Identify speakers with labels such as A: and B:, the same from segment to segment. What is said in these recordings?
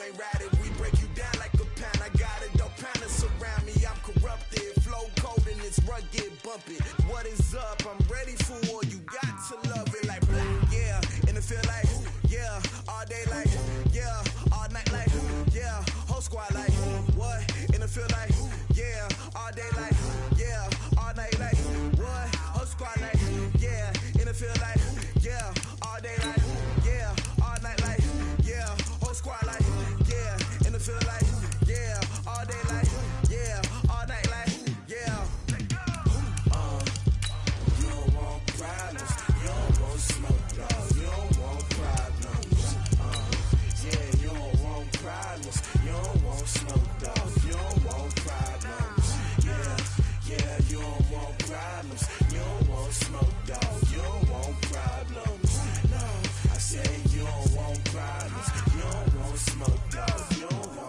A: ain't ratted. We break you down like a pound. I got it, don't pound us around me. I'm corrupted, flow cold and it's rugged, bump it. What is up? I'm ready for war. You got to love it like black, yeah. And it feel like, yeah. All day like, yeah. All night like, yeah. Whole squad like, what? And it feel like, yeah. All day like, yeah. All night like, what? Whole squad like, yeah. And it feel like, yeah. All day like, yeah. All night like, yeah. Whole squad like, yeah. And it feel like, yeah. All day like, yeah. All night like, yeah. You don't want problems. You don't want smoke, dog. You don't want problems. Yeah, you don't want problems. You don't want smoke, dog. You don't want problems. Yeah, you don't want problems. You don't want smoke, dog. You don't want problems. No, I say you don't want problems. You don't want smoke, dog. You don't want.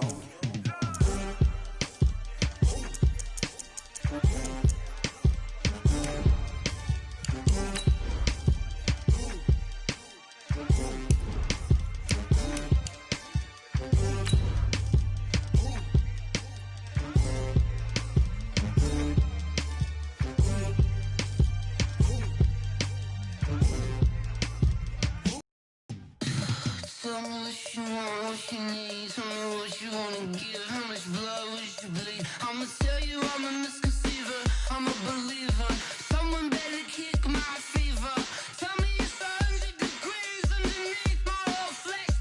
B: Tell me what you want, what you need. Tell me what you wanna give. How much blood would you bleed? I'ma tell you I'm a misconceiver. I'm a believer. Someone better kick my fever. Tell me it's 100 degrees underneath my whole flesh.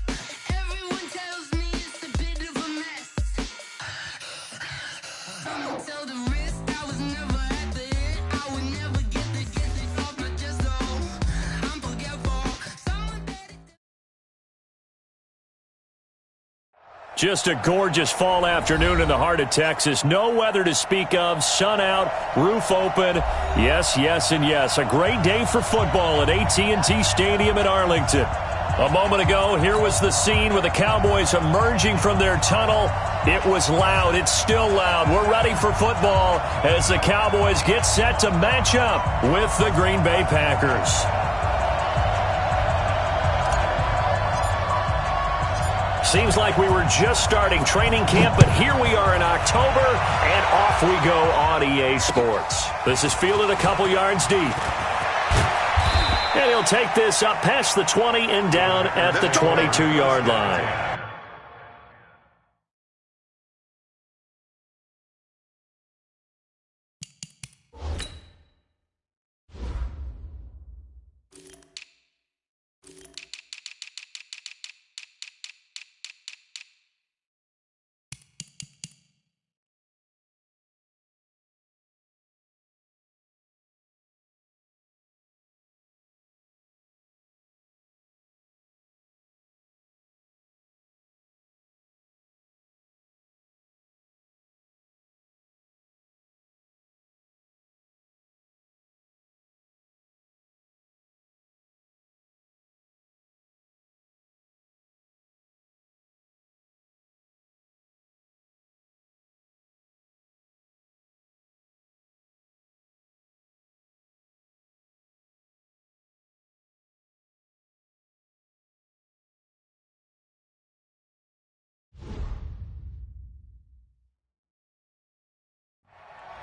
B: Everyone tells me it's a bit of a mess. I'ma tell the risk I was never at the end. I would never get it off my chest though. I'm forgetful. Someone better.
C: Just a gorgeous fall afternoon in the heart of Texas. No weather to speak of. Sun out, roof open. Yes, yes, and yes. A great day for football at AT&T Stadium in Arlington. A moment ago, here was the scene with the Cowboys emerging from their tunnel. It was loud. It's still loud. We're ready for football as the Cowboys get set to match up with the Green Bay Packers. Seems like we were just starting training camp, but here we are in October, and off we go on EA Sports. This is fielded a couple yards deep. And he'll take this up past the 20 and down at the 22-yard line.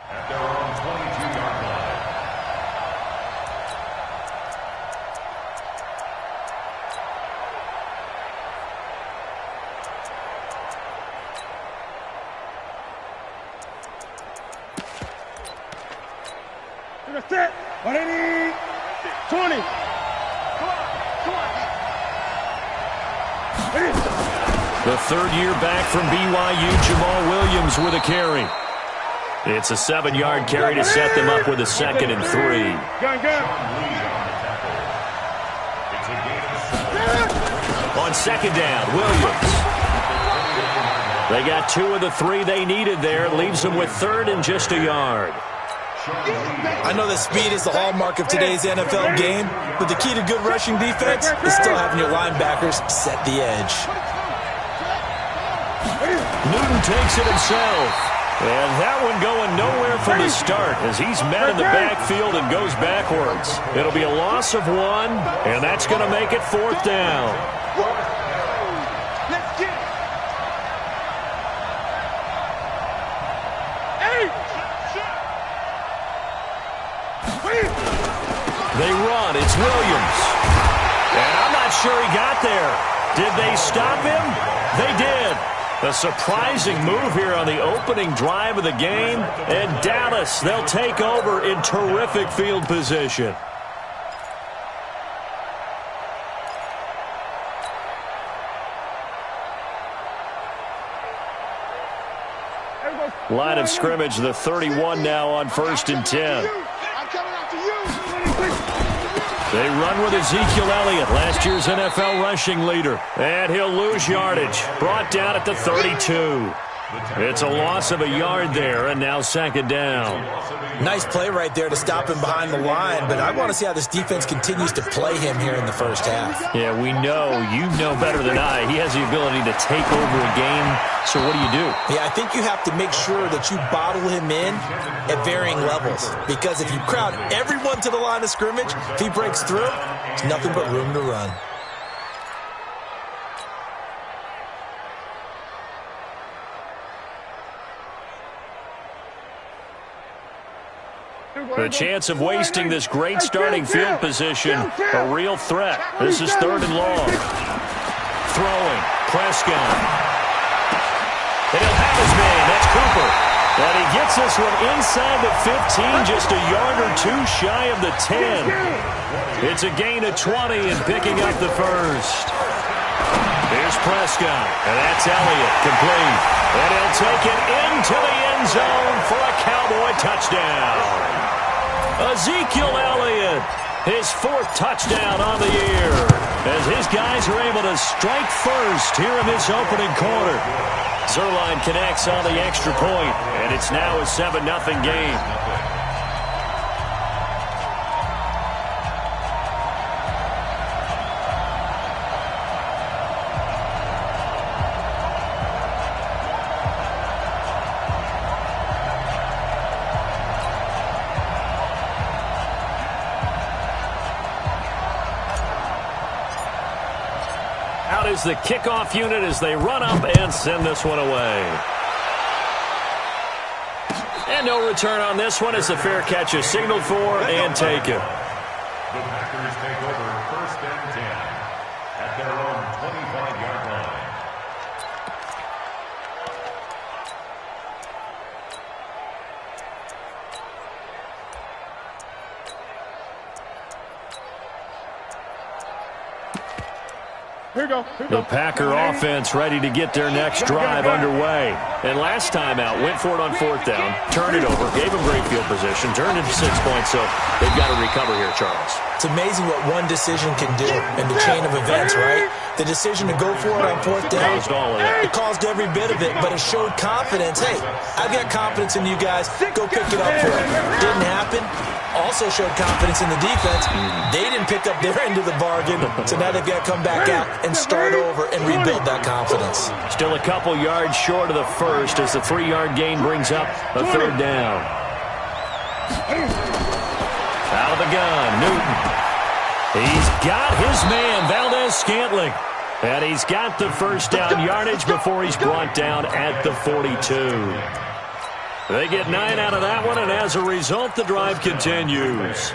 C: At their own 22-yard line.
D: That's it. 180. 20.
C: The third year back from BYU, Jamal Williams with a carry. It's a 7-yard carry to set them up with a 2nd and 3. On 2nd down, Williams. They got 2 of the 3 they needed there. Leaves them with 3rd and just a yard.
E: I know that speed is the hallmark of today's NFL game, but the key to good rushing defense is still having your linebackers set the edge.
C: Newton takes it himself. And that one going nowhere from the start as he's met in the backfield and goes backwards. It'll be a loss of 1, and that's going to make it 4th down. Williams. And I'm not sure he got there. Did they stop him? They did. A surprising move here on the opening drive of the game. And Dallas, they'll take over in terrific field position. Line of scrimmage, the 31 now on 1st and 10. They run with Ezekiel Elliott, last year's NFL rushing leader. And he'll lose yardage. Brought down at the 32. It's a loss of a yard there, and now 2nd down.
E: Nice play right there to stop him behind the line, but I want to see how this defense continues to play him here in the first half.
C: Yeah, we know. You know better than I. He has the ability to take over a game, so what do?
E: Yeah, I think you have to make sure that you bottle him in at varying levels, because if you crowd everyone to the line of scrimmage, if he breaks through, there's nothing but room to run.
C: The chance of wasting this great starting field position, a real threat. This is 3rd and long. Throwing, Prescott. And he'll have his man, that's Cooper. And he gets this one inside the 15, just a yard or two shy of the 10. It's a gain of 20 and picking up the first. Here's Prescott, and that's Elliott, complete. And he'll take it into the end zone for a Cowboy touchdown. Ezekiel Elliott, his 4th touchdown on the year, as his guys are able to strike first here in this opening quarter. Zerline connects on the extra point, and it's now a 7-0 game. Out is the kickoff unit as they run up and send this one away. And no return on this one as the fair catch is signaled for and taken.
F: The Packers take over 1st and 10 at their own 25-yard line.
C: The Packer offense ready to get their next drive underway. And last time out, went for it on 4th down, turned it over, gave them great field position, turned it to 6 points, so they've got to recover here, Charles.
E: It's amazing what one decision can do in the chain of events, right? The decision to go for it on 4th down,
C: Caused all of that.
E: it caused every bit of it, but it showed confidence. Hey, I've got confidence in you guys. Go pick it up for it. Didn't happen. Also showed confidence in the defense. They didn't pick up their end of the bargain, so now they've got to come back out and start over and rebuild that confidence.
C: Still a couple yards short of the first as the 3-yard gain brings up a 3rd down. Out of the gun, Newton. He's got his man, Valdez-Scantling. And he's got the 1st down yardage before he's brought down at the 42. They get 9 out of that one, and as a result, the drive continues.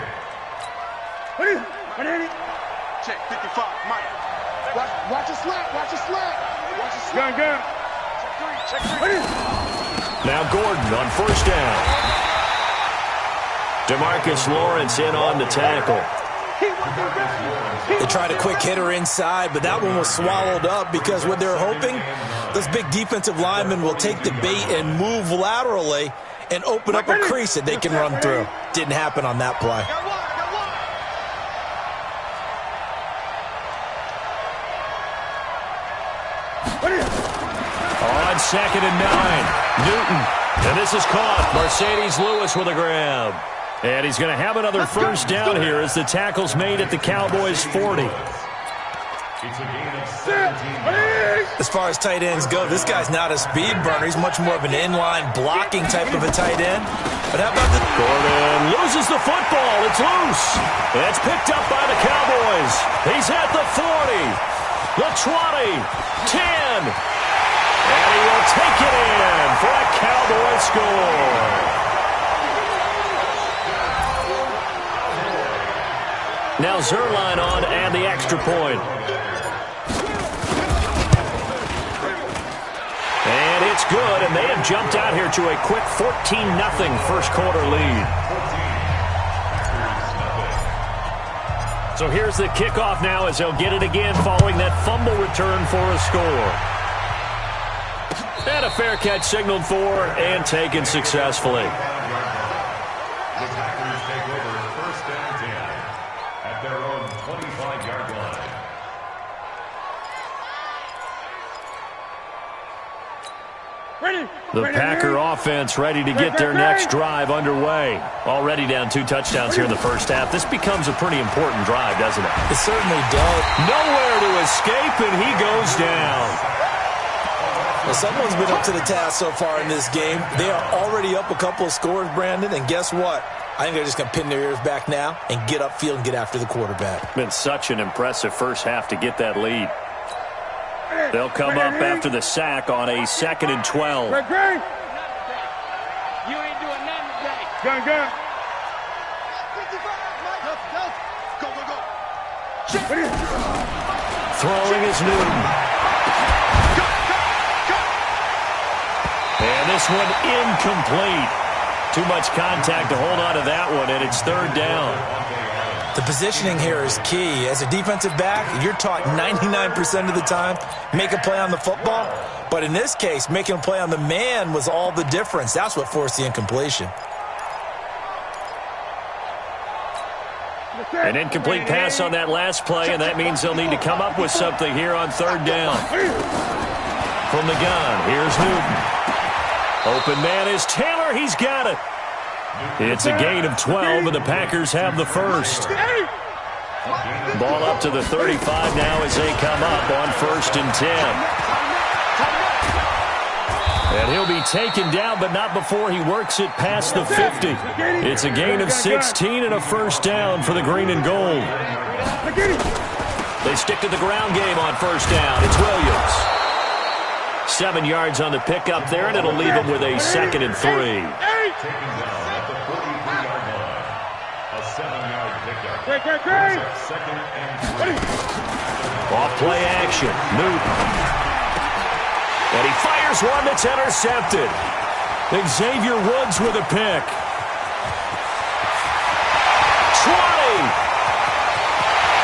D: Check 55, Mike. Watch the slant, watch the slant. Watch the slant. Gun. Check 3.
C: Now Gordon on 1st down. DeMarcus Lawrence in on the tackle.
E: They tried a quick hitter inside, but that one was swallowed up because what they're hoping, those big defensive linemen will take the bait and move laterally and open up a crease that they can run through. Didn't happen on that play.
C: On 2nd and 9, Newton. And this is caught. Mercedes Lewis with a grab. And he's going to have another 1st down here as the tackle's made at the Cowboys' 40.
E: As far as tight ends go, this guy's not a speed burner. He's much more of an inline blocking type of a tight end. But how about the...
C: Gordon loses the football. It's loose. It's picked up by the Cowboys. He's at the 40, the 20, 10. And he will take it in for a Cowboy score. Now Zerline on and the extra point. And it's good, and they have jumped out here to a quick 14-0 first quarter lead. So here's the kickoff now as they'll get it again following that fumble return for a score. And a fair catch signaled for and taken successfully.
F: The Packers take over first and 10 at their own 25-yard line.
C: The Packer offense ready to get their next drive underway. Already down 2 touchdowns here in the first half. This becomes a pretty important drive, doesn't it?
E: It certainly does.
C: Nowhere to escape, and he goes down.
E: Well, someone's been up to the task so far in this game. They are already up a couple of scores, Brandon, and guess what? I think they're just going to pin their ears back now and get upfield and get after the quarterback.
C: Been such an impressive first half to get that lead. They'll come up after the sack on a 2nd and 12.
D: You ain't doing nothing today. Gun. Go.
C: Throwing is Newton. And this one incomplete. Too much contact to hold on to that one, and it's 3rd down.
E: The positioning here is key. As a defensive back, you're taught 99% of the time, make a play on the football. But in this case, making a play on the man was all the difference. That's what forced the incompletion.
C: An incomplete pass on that last play, and that means they'll need to come up with something here on 3rd down. From the gun, here's Newton. Open man is Taylor. He's got it. It's a gain of 12, and the Packers have the first. Ball up to the 35 now as they come up on 1st and 10. And he'll be taken down, but not before he works it past the 50. It's a gain of 16 and a first down for the green and gold. They stick to the ground game on 1st down. It's Williams. 7 yards on the pickup there, and it'll leave him with a 2nd and 3.
F: Taken down at the 43-yard line. A 7-yard pickup. Second and 3.
C: Off play action. Newton. And he fires one that's intercepted. Xavier Woods with a pick. 20.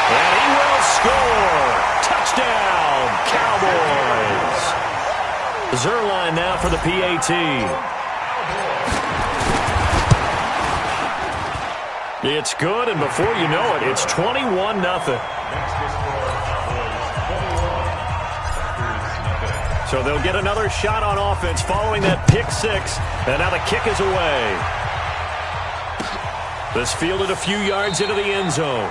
C: And he will score. Touchdown, Cowboys. Zerline now for the PAT. It's good, and before you know it, it's 21-0. So they'll get another shot on offense following that pick 6, and now the kick is away. This fielded a few yards into the end zone.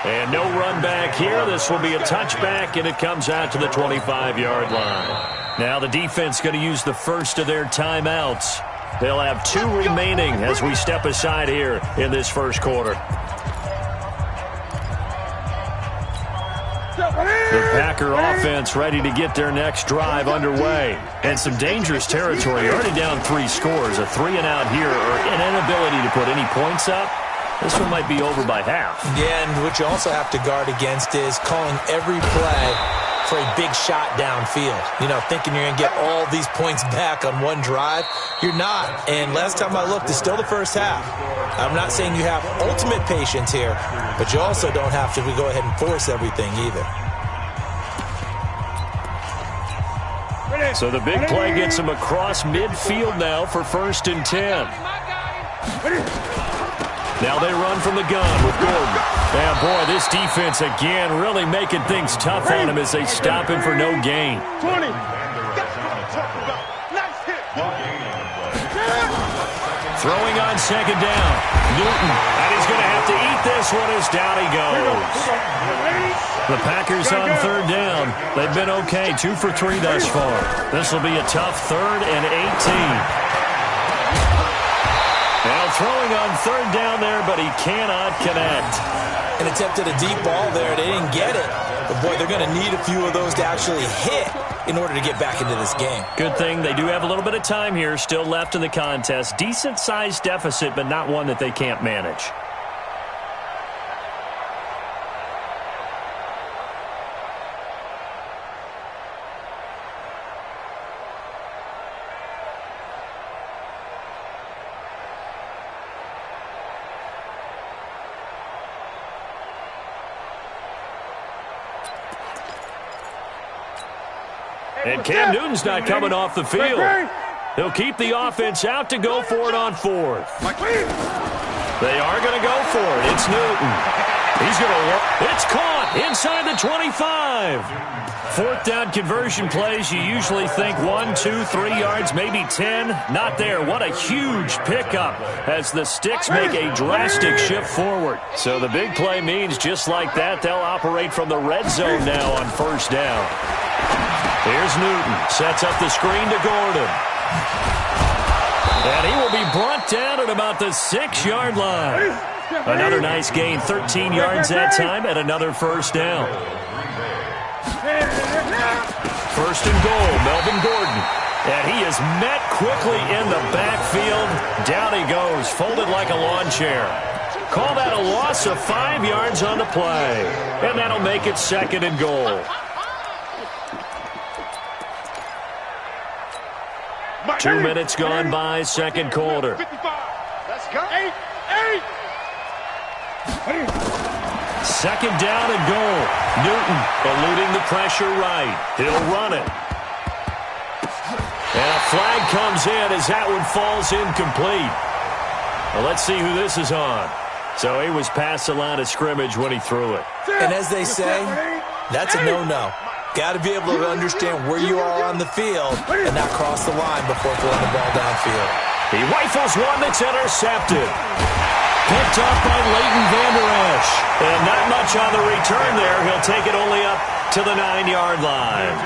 C: And no run back here. This will be a touchback, and it comes out to the 25-yard line. Now the defense going to use the first of their timeouts. They'll have 2 remaining as we step aside here in this first quarter. The Packer offense ready to get their next drive underway. And some dangerous territory. Already down 3 scores. A 3-and-out here, or an inability to put any points up. This one might be over by half.
E: Yeah, and what you also have to guard against is calling every play for a big shot downfield. You know, thinking you're going to get all these points back on one drive. You're not. And last time I looked, it's still the first half. I'm not saying you have ultimate patience here, but you also don't have to go ahead and force everything either.
C: So the big play gets him across midfield now for 1st and 10. Now they run from the gun with Gordon. And boy, this defense again really making things tough on him as they stop him for no gain.
D: 20.
C: Throwing on 2nd down. Newton, and he's going to have to eat this one as down he goes. The Packers on 3rd down. They've been okay, 2 for 3 thus far. This will be a tough 3rd and 18. Now throwing on 3rd down there, but he cannot connect.
E: An attempt at a deep ball there. They didn't get it. But, boy, they're going to need a few of those to actually hit in order to get back into this game.
C: Good thing they do have a little bit of time here still left in the contest. Decent-sized deficit, but not one that they can't manage. And Cam Newton's not coming off the field. He'll keep the offense out to go for it on fourth. They are going to go for it. It's Newton. He's going to. It's caught inside the 25. Fourth down conversion plays, you usually think 1, 2, 3 yards, maybe 10. Not there. What a huge pickup as the Sticks make a drastic shift forward. So the big play means just like that, they'll operate from the red zone now on first down. Here's Newton. Sets up the screen to Gordon. And he will be brought down at about the 6-yard line. Another nice gain, 13 yards that time, and another first down. First and goal, Melvin Gordon. And he is met quickly in the backfield. Down he goes, folded like a lawn chair. Call that a loss of 5 yards on the play. And that'll make it second and goal. 2 minutes gone by, second quarter.
D: Let's go. 8.
C: Second down and goal. Newton eluding the pressure right. He'll run it. And a flag comes in as that one falls incomplete. Well, let's see who this is on. So he was past the line of scrimmage when he threw it.
E: And as they say, that's a no-no. Got to be able to understand where you are on the field and not cross the line before throwing the ball downfield.
C: He rifles one that's intercepted. Picked up by Leighton Vander Esch. And not much on the return there. He'll take it only up to the 9-yard line.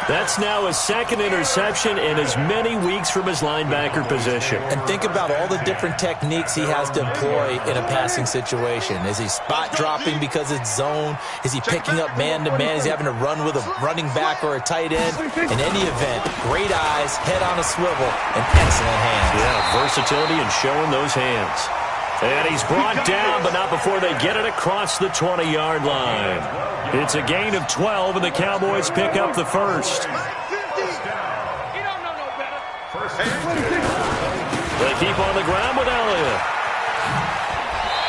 C: That's now his second interception in as many weeks from his linebacker position.
E: And think about all the different techniques he has to employ in a passing situation. Is he spot dropping because it's zone? Is he picking up man-to-man? Is he having to run with a running back or a tight end? In any event, great eyes, head on a swivel, and excellent hands.
C: Yeah, versatility and showing those hands. And he's brought down, but not before they get it across the 20-yard line. It's a gain of 12, and the Cowboys pick up the first. They keep on the ground with Elliott.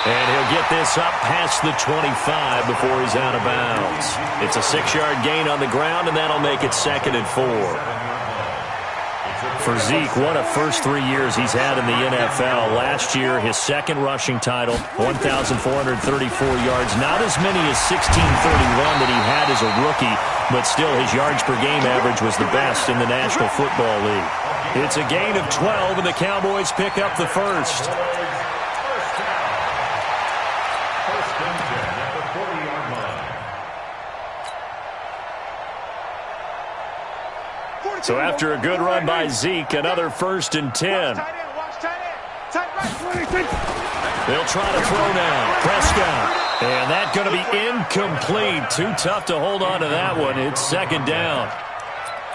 C: And he'll get this up past the 25 before he's out of bounds. It's a 6-yard gain on the ground, and that'll make it second and 4. For Zeke, what a first 3 years he's had in the NFL. Last year, his second rushing title, 1,434 yards. Not as many as 1,631 that he had as a rookie, but still his yards per game average was the best in the National Football League. It's a gain of 12, and the Cowboys pick up the first. So after a good run by Zeke, another first and 10. They'll try to throw now. Prescott. And that's going to be incomplete. Too tough to hold on to that one. It's second down.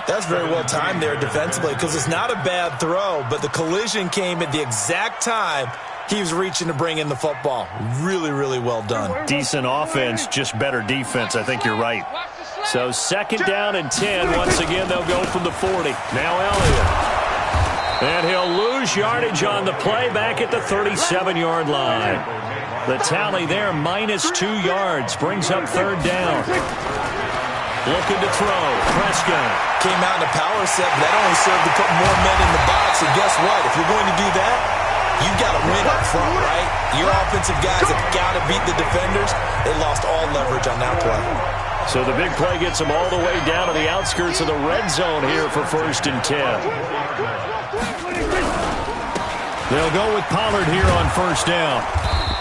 E: That's very well timed there defensively because it's not a bad throw, but the collision came at the exact time he was reaching to bring in the football. Really, really well done.
C: Decent offense, just better defense. I think you're right. So second down and 10. Once again, they'll go from the 40. Now Elliott. And he'll lose yardage on the play back at the 37-yard line. The tally there, -2 yards. Brings up third down. Looking to throw. Prescott.
E: Came out in a power set, but that only served to put more men in the box. And guess what? If you're going to do that, you've got to win up front, right? Your offensive guys have got to beat the defenders. They lost all leverage on that play.
C: So the big play gets them all the way down to the outskirts of the red zone here for first and 10. They'll go with Pollard here on first down.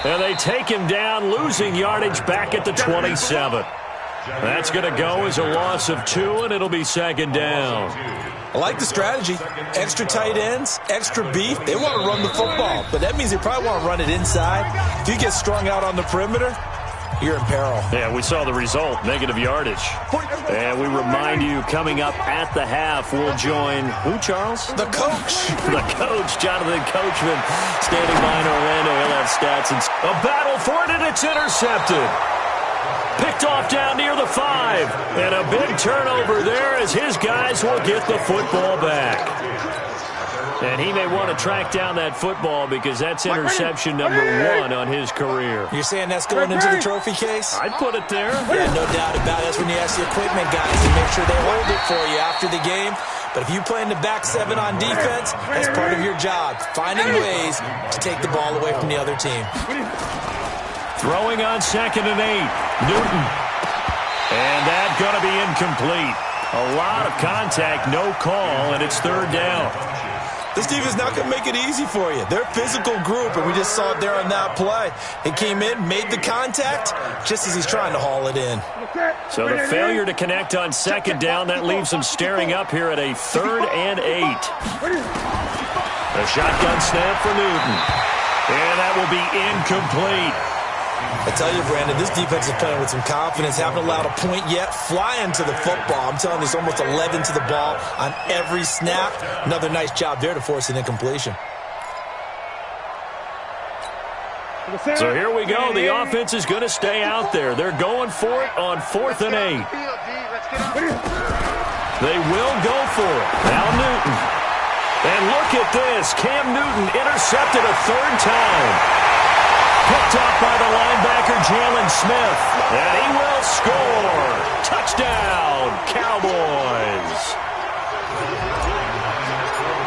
C: And they take him down, losing yardage back at the 27. That's going to go as a loss of 2, and it'll be second down.
E: I like the strategy. Extra tight ends, extra beef. They want to run the football, but that means they probably want to run it inside. If you get strung out on the perimeter, you're in peril.
C: Yeah, we saw the result, negative yardage. And we remind you, coming up at the half, we'll join who, Charles?
E: The coach.
C: The coach, Jonathan Coachman, standing by in Orlando. He'll have stats. And a battle for it, and it's intercepted. Picked off down near the 5. And a big turnover there as his guys will get the football back. And he may want to track down that football because that's interception number 1 on his career.
E: You're saying that's going into the trophy case?
C: I'd put it there.
E: Yeah, no doubt about it. That's when you ask the equipment guys to make sure they hold it for you after the game. But if you play in the back 7 on defense, that's part of your job, finding ways to take the ball away from the other team.
C: Throwing on 2nd and 8. Newton. And that's going to be incomplete. A lot of contact, no call, and it's 3rd down.
E: This defense is not going to make it easy for you. They're a physical group, and we just saw it there on that play. He came in, made the contact, just as he's trying to haul it in.
C: So the failure to connect on 2nd down, that leaves him staring up here at a 3rd and 8. The shotgun snap for Newton. And that will be incomplete.
E: I tell you, Brandon, this defense is playing with some confidence. Haven't allowed a point yet. Flying to the football. I'm telling you, it's almost 11 to the ball on every snap. Another nice job there to force an incompletion.
C: So here we go. The offense is going to stay out there. They're going for it on 4th and 8. They will go for it. Now Newton. And look at this. Cam Newton intercepted a 3rd time. Picked up by the linebacker, Jalen Smith. And he will score. Touchdown, Cowboys.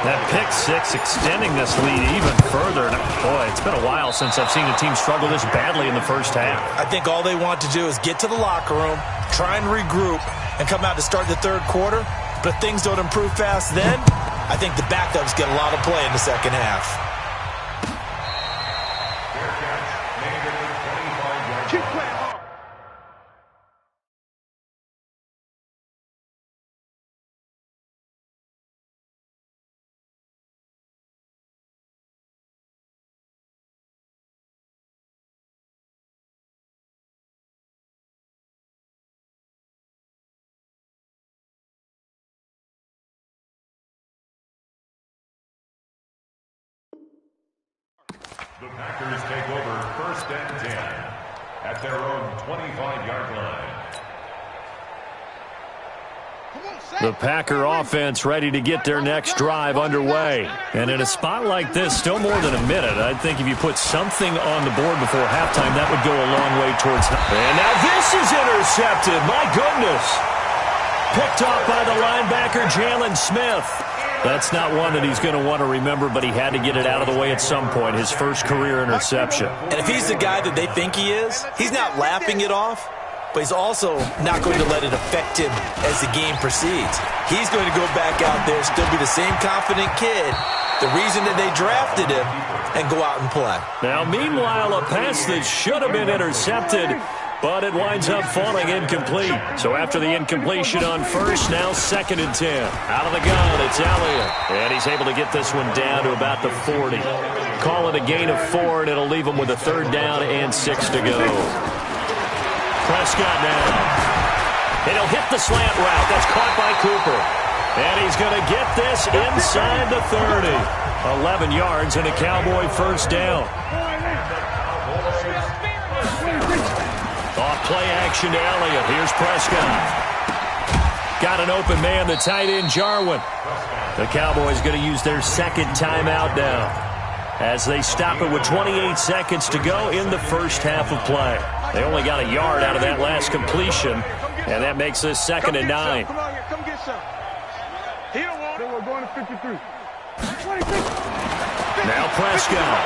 C: That pick 6 extending this lead even further. Boy, it's been a while since I've seen a team struggle this badly in the first half.
E: I think all they want to do is get to the locker room, try and regroup, and come out to start the 3rd quarter. But if things don't improve fast then, I think the backups get a lot of play in the 2nd half.
D: Keep playing hard.
F: The Packers take over 1st and 10 at their own 25-yard line.
C: The Packer offense ready to get their next drive underway. And in a spot like this, still more than a minute, I think if you put something on the board before halftime, that would go a long way towards... And now this is intercepted. My goodness. Picked off by the linebacker, Jalen Smith. That's not one that he's going to want to remember, but he had to get it out of the way at some point, his first career interception.
E: And if he's the guy that they think he is, he's not laughing it off, but he's also not going to let it affect him as the game proceeds. He's going to go back out there, still be the same confident kid, the reason that they drafted him, and go out and play.
C: Now, meanwhile, a pass that should have been intercepted, but it winds up falling incomplete. So after the incompletion on 1st, now 2nd and 10. Out of the gun, it's Elliott. And he's able to get this one down to about the 40. Call it a gain of 4, and it'll leave him with a 3rd down and 6 to go. Prescott now. And he'll hit the slant route. That's caught by Cooper. And he's going to get this inside the 30. 11 yards and a Cowboy 1st down. Off play action to Elliott. Here's Prescott. Got an open man, the tight end, Jarwin. The Cowboys going to use their 2nd timeout now as they stop it with 28 seconds to go in the 1st half of play. They only got a yard out of that last completion, and that makes this 2nd and 9.
D: Come on here, come get some. He don't want it. We're going to 53. 26.
C: Now Prescott.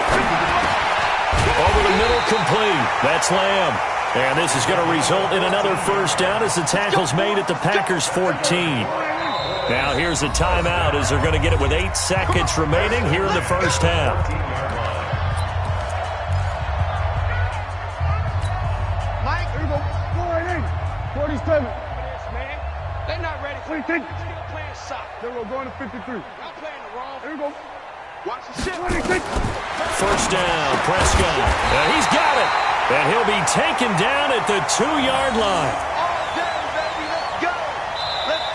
C: Over the middle, complete. That's Lamb. And this is going to result in another 1st down as the tackle's made at the Packers' 14. Now here's a timeout as they're going to get it with 8 seconds remaining here in the 1st half.
D: Mike, here we go. Go right in. 47. They're not ready. What do you think? Still playing soft. Then we're going to 53. Y'all playing the wrong. Here we go. Watch the shit. 26.
C: 1st down, Prescott. And he's got it. And he'll be taken down at the 2-yard line.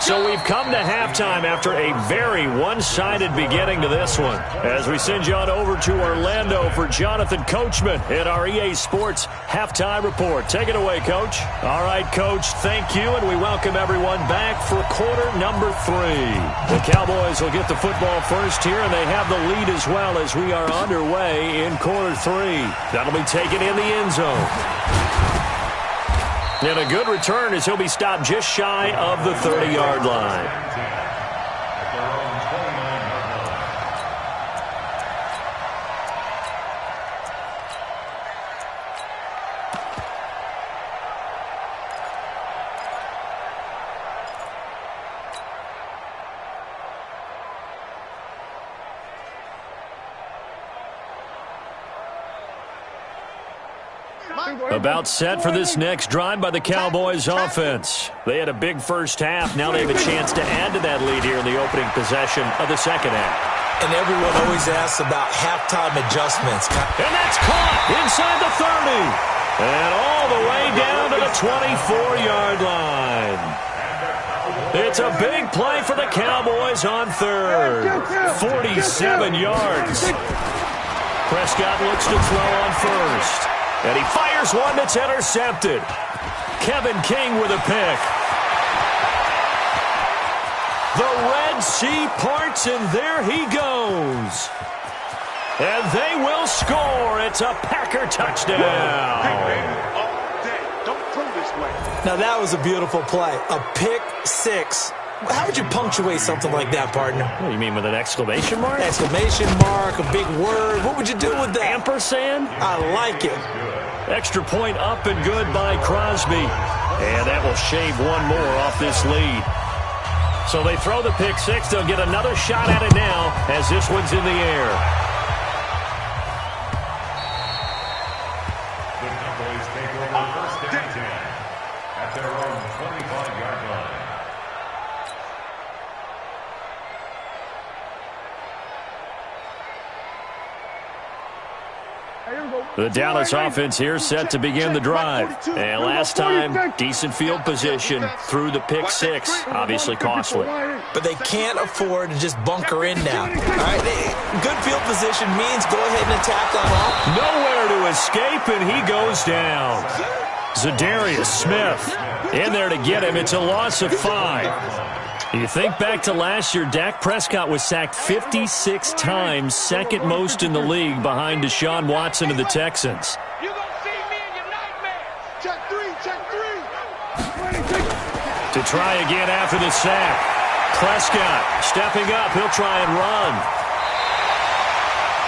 C: So we've come to halftime after a very one-sided beginning to this one. As we send you on over to Orlando for Jonathan Coachman in our EA Sports Halftime Report. Take it away, Coach. All right, Coach, thank you, and we welcome everyone back for quarter number 3. The Cowboys will get the football first here, and they have the lead as well as we are underway in quarter 3. That'll be taken in the end zone. And a good return as he'll be stopped just shy of the 30-yard line. About set for this next drive by the Cowboys offense. They had a big first half. Now they have a chance to add to that lead here in the opening possession of the second half.
E: And everyone always asks about halftime adjustments.
C: And that's caught inside the 30. And all the way down to the 24-yard line. It's a big play for the Cowboys on third. 47 yards. Prescott looks to throw on first. And he fires one that's intercepted. Kevin King with a pick. The Red Sea parts, and there he goes. And they will score. It's a Packer touchdown.
E: Now, that was a beautiful play. A pick six. How would you punctuate something like that, partner?
C: What do you mean, with an exclamation mark?
E: Exclamation mark, a big word. What would you do with that?
C: Ampersand?
E: I like it.
C: Extra point up and good by Crosby. And that will shave one more off this lead. So they throw the pick six. They'll get another shot at it now as this one's in the air.
F: The Cowboys take over first and 10 at their own 25-yard line.
C: The Dallas offense here set to begin the drive. And last time, decent field position through the pick six. Obviously costly.
E: But they can't afford to just bunker in now. All right, good field position means go ahead and attack on all.
C: Nowhere to escape, and he goes down. Zadarius Smith in there to get him. It's a loss of 5. You think back to last year, Dak Prescott was sacked 56 times, second most in the league behind Deshaun Watson of the Texans.
D: You're going to see me in your nightmares. Check three.
C: To try again after the sack. Prescott stepping up. He'll try and run.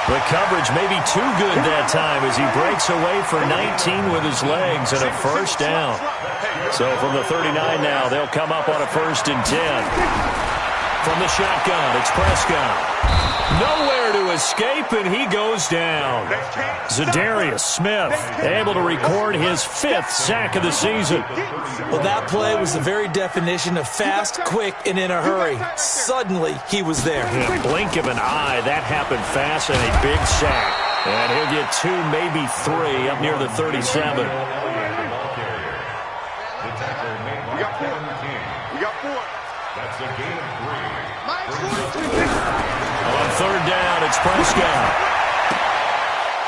C: The coverage may be too good that time as he breaks away for 19 with his legs and a first down. So from the 39 now, they'll come up on a 1st and 10. From the shotgun, it's Prescott. Nowhere to escape, and he goes down. Zadarius Smith able to record his 5th sack of the season.
E: Well, that play was the very definition of fast, quick, and in a hurry. Suddenly, he was there.
C: In a blink of an eye, that happened fast, and a big sack. And he'll get 2, maybe 3, up near the 37.
F: That's a gain of 3.
C: On 3rd down, it's Prescott.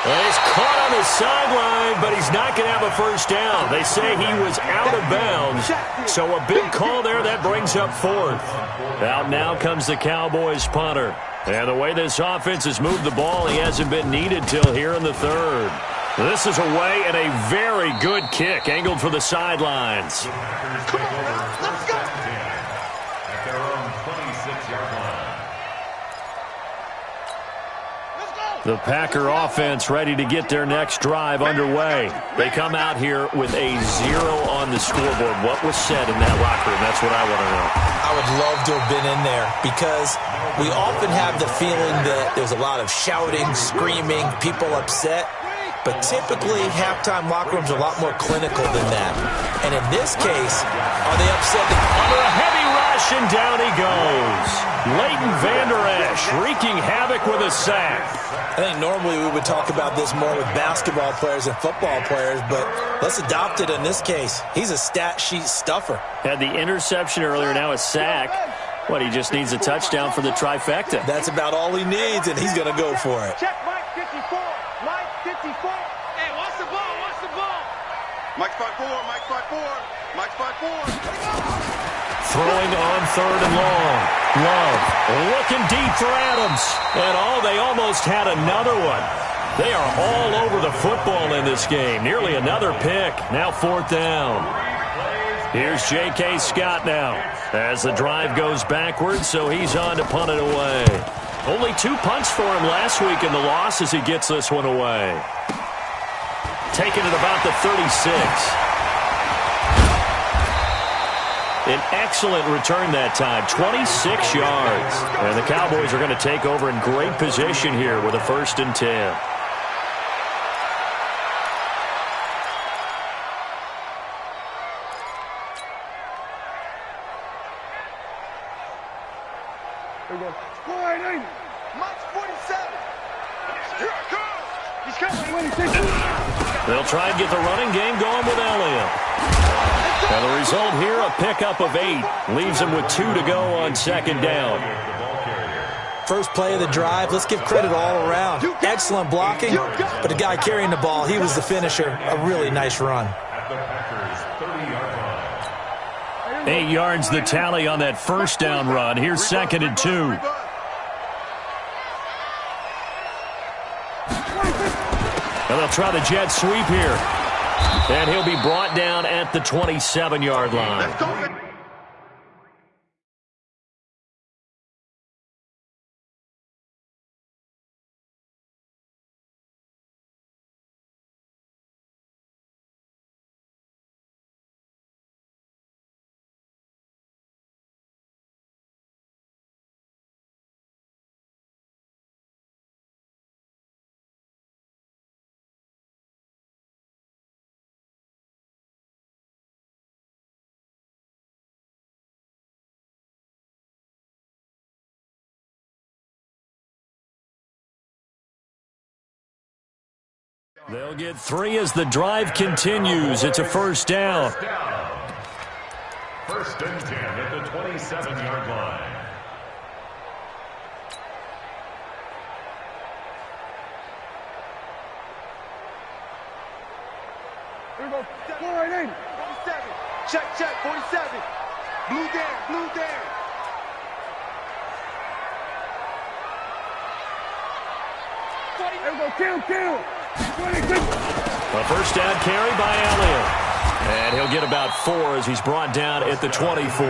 C: Well, he's caught on the sideline, but he's not going to have a first down. They say he was out of bounds, so a big call there. That brings up 4th. Out now comes the Cowboys punter. And the way this offense has moved the ball, he hasn't been needed till here in the 3rd. This is away and a very good kick, angled for the sidelines.
F: Come on, let's go. At their own 26-yard line.
C: The Packer offense ready to get their next drive underway. They come out here with a 0 on the scoreboard. What was said in that locker room? That's what I want to know.
E: I would love to have been in there because we often have the feeling that there's a lot of shouting, screaming, people upset. But typically, halftime locker rooms are a lot more clinical than that. And in this case, are they upset?
C: Under a heavy rush, and down he goes. Leighton Vander Esch Nash wreaking havoc with a sack.
E: I think normally we would talk about this more with basketball players and football players, but let's adopt it in this case. He's a stat sheet stuffer.
C: Had the interception earlier, now a sack. What, he just needs a touchdown for the trifecta.
E: That's about all he needs, and he's going to go for it.
D: Check Mike 54. Mike 54. Hey, watch the ball. Watch the ball. Mike's 5'4. Mike's 5'4. Mike's 5'4.
C: Throwing on 3rd and long. Love looking deep for Adams. And they almost had another one. They are all over the football in this game. Nearly another pick. Now 4th down. Here's J.K. Scott now as the drive goes backwards, so he's on to punt it away. Only 2 punts for him last week in the loss as he gets this one away. Taking it about the 36. An excellent return that time, 26 yards. And the Cowboys are going to take over in great position here with a 1st and 10.
D: Mike's 47. Here it comes. He's coming.
C: They'll try and get the running game going with Elliott. And the result here, a pickup of 8. Leaves him with 2 to go on 2nd down.
E: First play of the drive, let's give credit all around. Excellent blocking, but the guy carrying the ball, he was the finisher. A really nice run.
C: 8 yards the tally on that 1st down run. Here's 2nd and 2. And they'll try the jet sweep here. And he'll be brought down at the 27-yard line. They'll get 3 as the drive continues. It's a 1st down.
F: 1st and 10 at the 27-yard line.
D: Here we go. 47. Check, 47. Blue down. Here we go, kill. 26.
C: A 1st down carry by Elliott. And he'll get about 4 as he's brought down at the 24.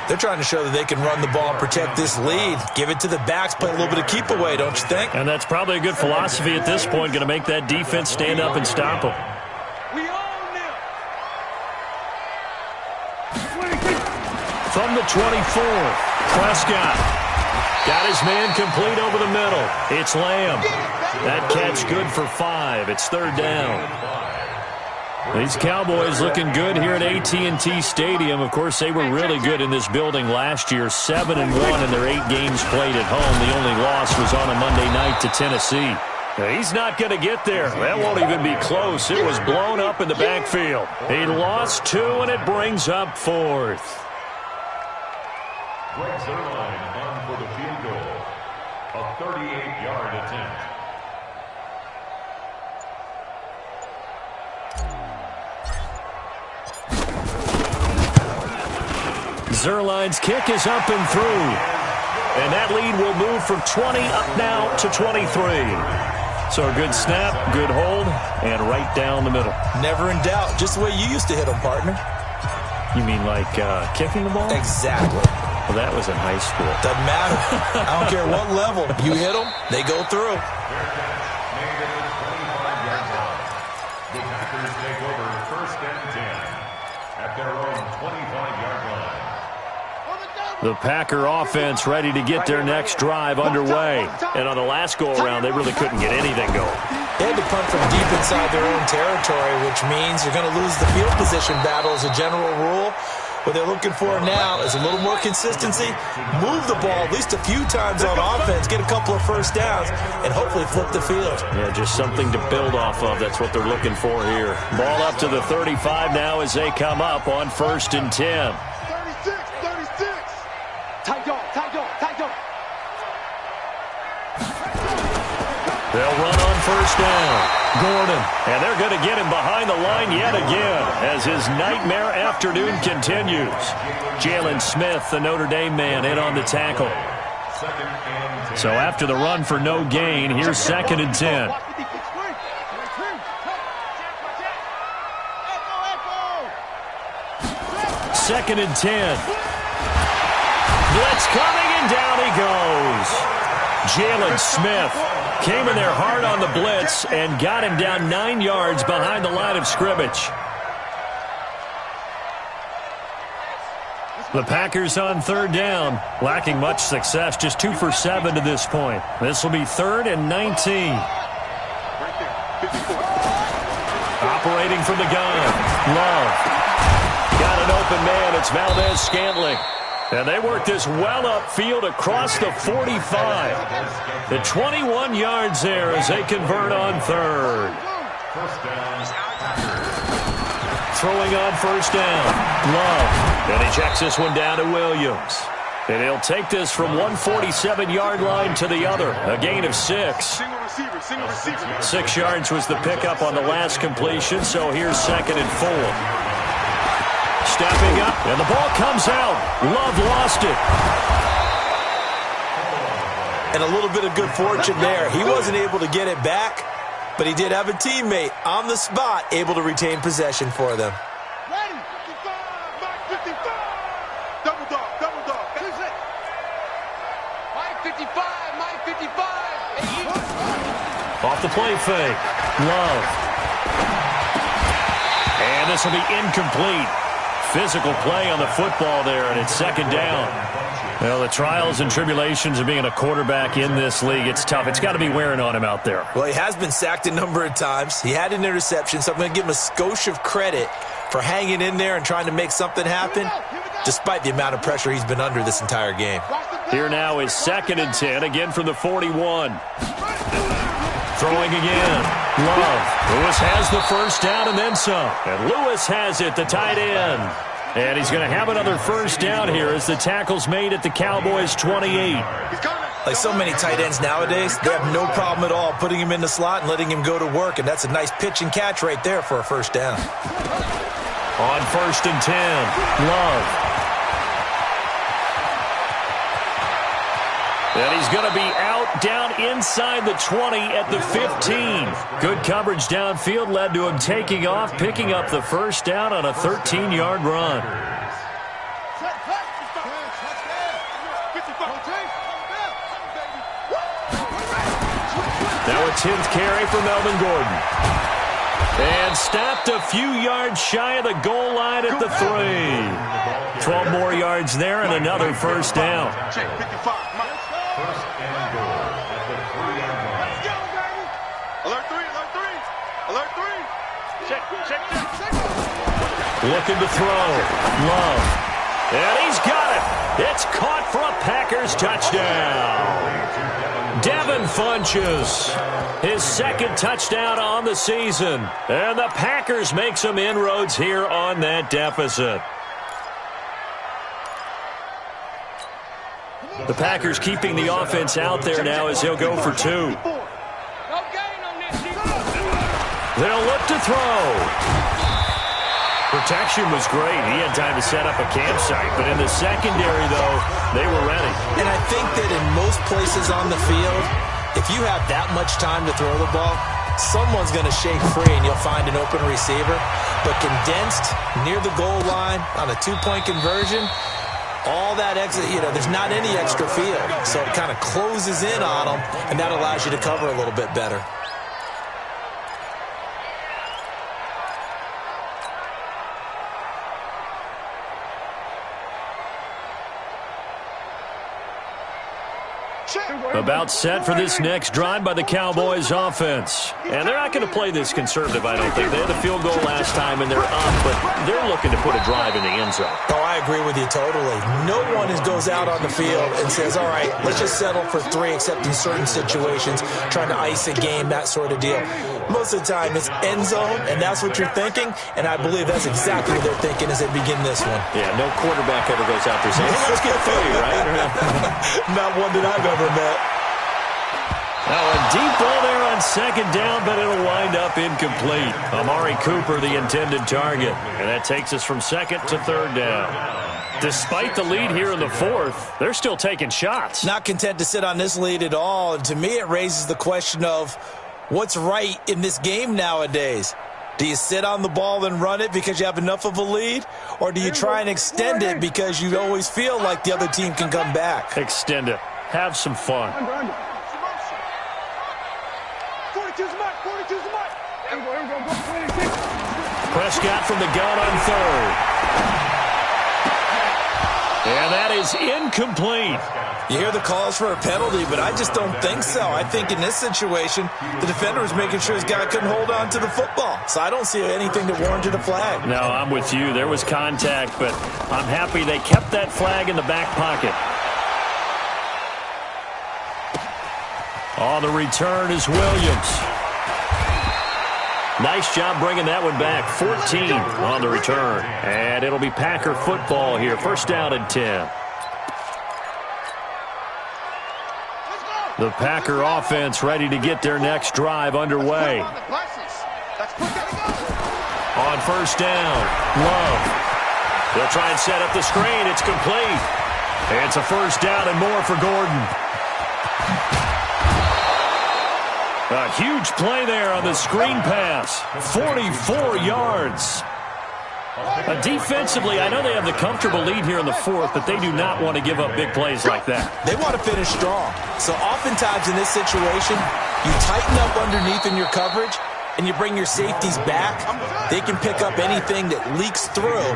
E: They're trying to show that they can run the ball and protect this lead. Give it to the backs, play a little bit of keep away, don't you think?
C: And that's probably a good philosophy at this point, going to make that defense stand up and stop them.
D: We own them.
C: From the 24, Prescott got his man complete over the middle. It's Lamb. That catch good for 5. It's 3rd down. These Cowboys looking good here at AT&T Stadium. Of course, they were really good in this building last year. 7-1 in their 8 games played at home. The only loss was on a Monday night to Tennessee. He's not going to get there. That won't even be close. It was blown up in the backfield. He lost 2, and it brings up 4th.
F: Greg Zerline on for the field goal. A 38-yard attempt.
C: Zerline's kick is up and through. And that lead will move from 20 up now to 23. So a good snap, good hold, and right down the middle.
E: Never in doubt. Just the way you used to hit them, partner.
C: You mean like kicking the ball?
E: Exactly.
C: Well, that was in high school.
E: Doesn't matter. I don't care what level. You hit them, they go through.
F: The Packers take over 1st and 10 at their own 25-yard line.
C: The Packer offense ready to get their next drive underway. And on the last go-around, they really couldn't get anything going.
E: They had to punt from deep inside their own territory, which means you're going to lose the field position battle as a general rule. What they're looking for now is a little more consistency, move the ball at least a few times on offense, get a couple of first downs, and hopefully flip the field.
C: Yeah, just something to build off of. That's what they're looking for here. Ball up to the 35 now as they come up on 1st and 10.
D: 36. Tight dog.
C: They'll run on 1st down. Gordon. And they're going to get him behind the line yet again as his nightmare afternoon continues. Jalen Smith, the Notre Dame man, in on the tackle. So after the run for no gain, here's 2nd and 10. 2nd and 10. Blitz coming, and down he goes. Jalen Smith came in there hard on the blitz and got him down 9 yards behind the line of scrimmage. The Packers on 3rd down, lacking much success, just 2 for 7 to this point. This will be 3rd and 19. Operating from the gun, Love. Got an open man, it's Valdez-Scantling. And they work this well upfield across the 45. The 21 yards there as they convert on 3rd. Throwing on 1st down. Love. And he checks this one down to Williams. And he'll take this from 147-yard line to the other. A gain of 6. 6 yards was the pickup on the last completion, so here's 2nd and 4. Stepping up, and the ball comes out. Love lost it.
E: And a little bit of good fortune there. He wasn't able to get it back, but he did have a teammate on the spot able to retain possession for them.
D: Ready, 55, Mike 55. Double dog. Who's it? Mike 55.
C: Off the play fake. Love. And this will be incomplete. Physical play on the football there, and it's 2nd down. Well, the trials and tribulations of being a quarterback in this league, it's tough. It's got to be wearing on him out there.
E: Well, he has been sacked a number of times. He had an interception, so I'm going to give him a skosh of credit for hanging in there and trying to make something happen, despite the amount of pressure he's been under this entire game.
C: Here now is 2nd and 10, again from the 41. Throwing again. Love. Lewis has the 1st down and then some. And Lewis has it, the tight end. And he's going to have another 1st down here as the tackle's made at the Cowboys' 28.
E: Like so many tight ends nowadays, they have no problem at all putting him in the slot and letting him go to work, and that's a nice pitch and catch right there for a 1st down.
C: On 1st and 10, Love. And he's going to be out down inside the 20 at the 15. Good coverage downfield led to him taking off, picking up the 1st down on a 13-yard run. Now a 10th carry for Melvin Gordon. And stopped a few yards shy of the goal line at the 3. 12 more yards there and another 1st down. Looking to throw. Love. And he's got it. It's caught for a Packers touchdown. Devin Funchess, his 2nd touchdown on the season. And the Packers make some inroads here on that deficit. The Packers keeping the offense out there now as he'll go for 2. They'll look to throw. Protection was great. He had time to set up a campsite. But in the secondary, though, they were ready.
E: And I think that in most places on the field, if you have that much time to throw the ball, someone's going to shake free and you'll find an open receiver. But condensed near the goal line on a 2-point conversion, all that exit, there's not any extra field. So it kind of closes in on them, and that allows you to cover a little bit better.
C: About set for this next drive by the Cowboys offense. And they're not going to play this conservative, I don't think. They had the field goal last time, and they're up, but they're looking to put a drive in the end zone.
E: Oh, I agree with you totally. No one goes out on the field and says, all right, let's just settle for 3, except in certain situations, trying to ice a game, that sort of deal. Most of the time, it's end zone, and that's what you're thinking, and I believe that's exactly what they're thinking as they begin this one.
C: Yeah, no quarterback ever goes out there saying, hey, let's get 3, right?
E: Not one that I've ever met.
C: Now a deep ball there on second down, but it'll wind up incomplete. Amari Cooper, the intended target. And that takes us from second to third down. Despite the lead here in the fourth, they're still taking shots.
E: Not content to sit on this lead at all. And to me, it raises the question of what's right in this game nowadays. Do you sit on the ball and run it because you have enough of a lead? Or do you try and extend it because you always feel like the other team can come back?
C: Extend it. Have some fun. Prescott from the gun on third. And that is incomplete.
E: You hear the calls for a penalty, but I just don't think so. I think in this situation, the defender was making sure his guy couldn't hold on to the football. So I don't see anything that warranted a flag.
C: No, I'm with you. There was contact, but I'm happy they kept that flag in the back pocket. On the return is Williams. Nice job bringing that one back. 14 on the return. And it'll be Packer football here. First down and 10. The Packer offense ready to get their next drive underway. On first down, Love. They'll try and set up the screen. It's complete. It's a first down and more for Gordon. A huge play there on the screen pass. 44 yards. Defensively, I know they have the comfortable lead here in the fourth, but they do not want to give up big plays like that.
E: They want to finish strong. So oftentimes in this situation, you tighten up underneath in your coverage, and you bring your safeties back. They can pick up anything that leaks through.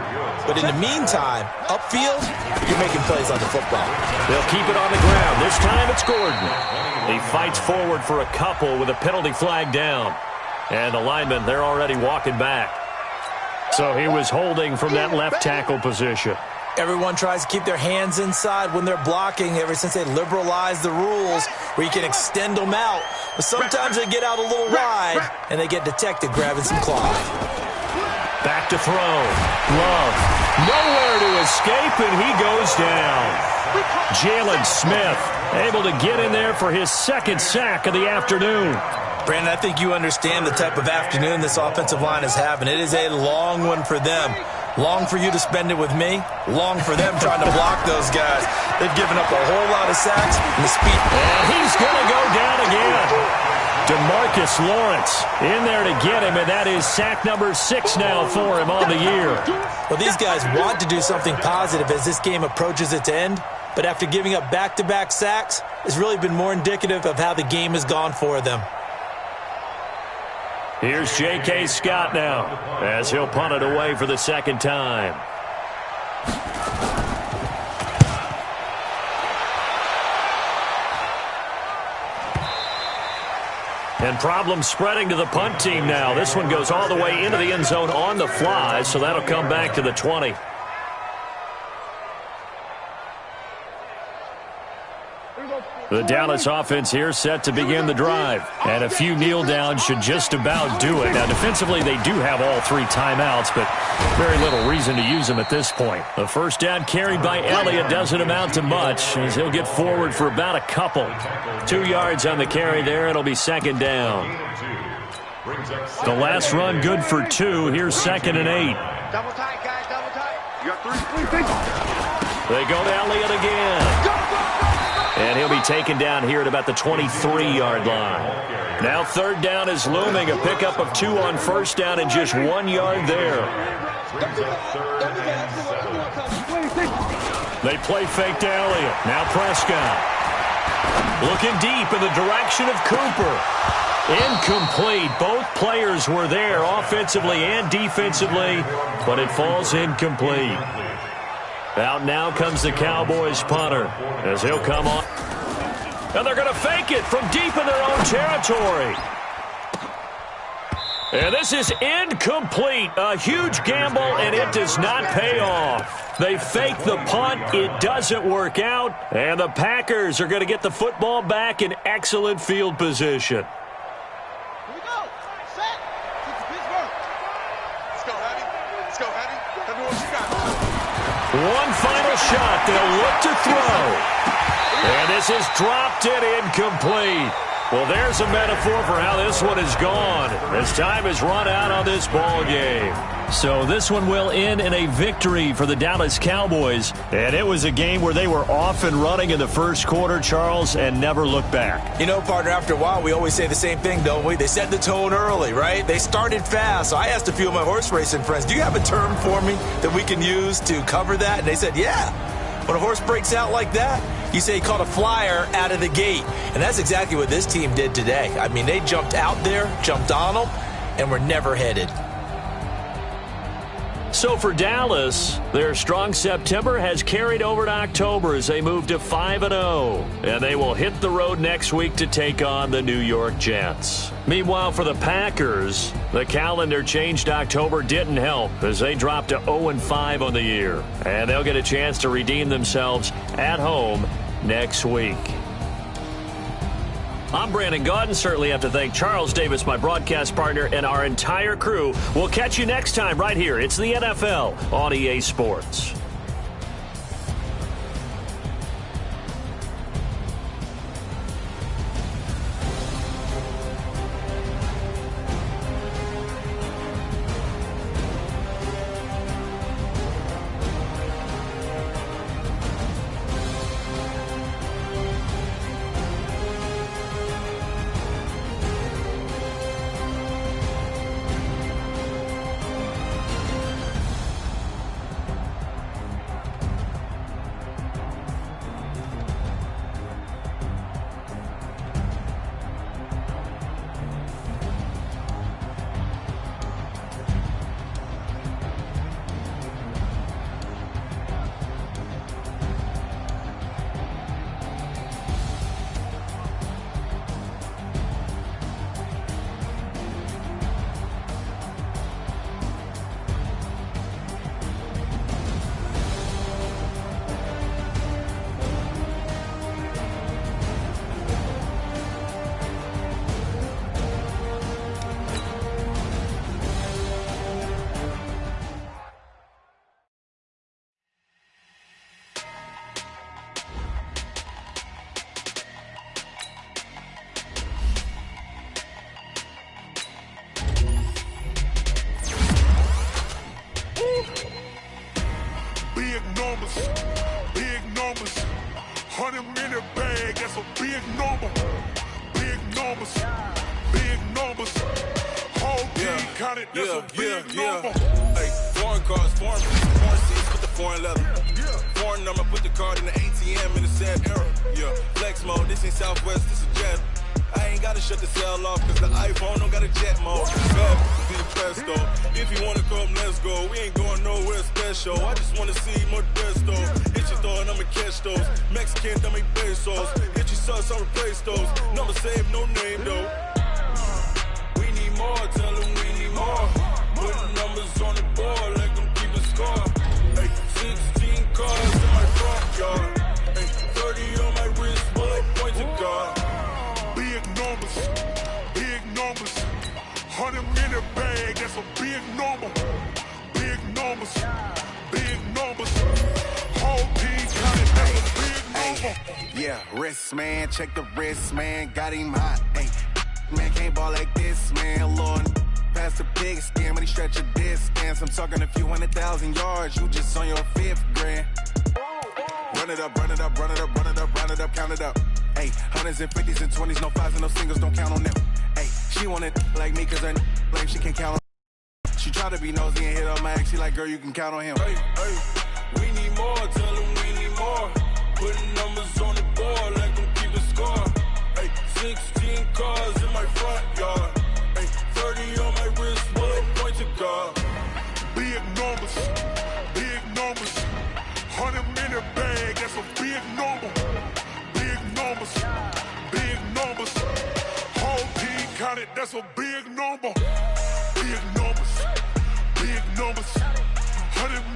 E: But in the meantime, upfield, you're making plays on the football.
C: They'll keep it on the ground. This time it's Gordon. He fights forward for a couple with a penalty flag down. And the linemen, they're already walking back. So he was holding from that left tackle position.
E: Everyone tries to keep their hands inside when they're blocking ever since they liberalized the rules where you can extend them out. But sometimes they get out a little wide and they get detected grabbing some cloth.
C: Back to throw. Love. Nowhere to escape, and he goes down. Jalen Smith able to get in there for his second sack of the afternoon.
E: Brandon, I think you understand the type of afternoon this offensive line is having. It is a long one for them. Long for you to spend it with me. Long for them trying to block those guys. They've given up a whole lot of sacks and the speed.
C: And he's going to go down again. DeMarcus Lawrence in there to get him, and that is sack number 6 now for him on the year.
E: Well, these guys want to do something positive as this game approaches its end, but after giving up back-to-back sacks, it's really been more indicative of how the game has gone for them.
C: Here's J.K. Scott now as he'll punt it away for the second time. And problems spreading to the punt team now. This one goes all the way into the end zone on the fly, so that'll come back to the 20. The Dallas offense here set to begin the drive. And a few kneel downs should just about do it. Now, defensively, they do have all 3 timeouts, but very little reason to use them at this point. The first down carried by Elliott doesn't amount to much as he'll get forward for about a couple. 2 yards on the carry there. It'll be second down. The last run good for 2. Here's second and 8.
D: Double tight, guys, double tight. You got 3.
C: They go to Elliott again. And he'll be taken down here at about the 23-yard line. Now third down is looming. A pickup of 2 on first down and just 1 yard there. They play fake to Elliott. Now Prescott. Looking deep in the direction of Cooper. Incomplete. Both players were there offensively and defensively, but it falls incomplete. Out now comes the Cowboys punter as he'll come on. And they're going to fake it from deep in their own territory. And this is incomplete. A huge gamble, and it does not pay off. They fake the punt. It doesn't work out. And the Packers are going to get the football back in excellent field position.
D: Here we go. Set. It's Pittsburgh. Let's go, Hattie. Let's go, Hattie. Tell me what you got.
C: One final shot. They'll look to throw. And this is dropped and incomplete. Well, there's a metaphor for how this one is gone as time has run out on this ball game. So this one will end in a victory for the Dallas Cowboys. And it was a game where they were off and running in the first quarter, Charles, and never looked back.
E: You know, partner, after a while, we always say the same thing, don't we? They set the tone early, right? They started fast. So I asked a few of my horse racing friends, do you have a term for me that we can use to cover that? And they said, yeah. When a horse breaks out like that, you say he caught a flyer out of the gate. And that's exactly what this team did today. I mean, they jumped out there, jumped on them, and were never headed.
C: So for Dallas, their strong September has carried over to October as they move to 5-0. And they will hit the road next week to take on the New York Jets. Meanwhile, for the Packers, the calendar changed October didn't help as they dropped to 0-5 on the year. And they'll get a chance to redeem themselves at home next week. I'm Brandon Gaudin. Certainly have to thank Charles Davis, my broadcast partner, and our entire crew. We'll catch you next time right here. It's the NFL on EA Sports.
G: Big numbers, 100-minute bag, that's a big number. Big numbers, whole team counted, that's a big number.
H: Hey, foreign cars, foreign seats, put the foreign leather. Foreign number, put the card in the ATM in the sad era. Yeah, flex mode, this ain't Southwest, this is Jet. I ain't gotta shut the cell off, cause the iPhone don't got a jet mode. Bad, be presto. If you wanna come, let's go. We ain't going nowhere special. I just wanna see more Modesto. Hit your thought, I'ma catch those. Mexican, dummy pesos. Hit your sus, I'll replace those. Number saved, no name though. We need more, tell them we need more. Putting numbers on the board, let them keep a score. Hey, 16 cars in my front yard. Hey, 30 on my wrist, bullet points of God.
G: Big numbers, 100-minute bag, that's a big number. Big numbers, whole team counted, that's a big number.
A: Yeah, wrist man, check the wrist man, got him hot. Ay, man can't ball like this, man. Lord, past the pig skin, when he stretch a distance. I'm talking a few 100,000 yards, you just on your 5th grand. Run it up, count it up. Ay, hundreds and 50s and 20s, no 5s and no singles, don't count on them. Ay, she want it like me, cause her lame, she can't count on. She try to be nosy and hit up my ex, she like, girl, you can count on him.
H: Hey, we need more, tell them we need more. Putting numbers on the board, let them keep a score. Hey, 16 cars in my front yard. Hey, 30 on my wrist, bullet point to God.
G: Big numbers, 100-minute bag, that's a big number. Big numbers, that's a big number. Big numbers, big numbers. 100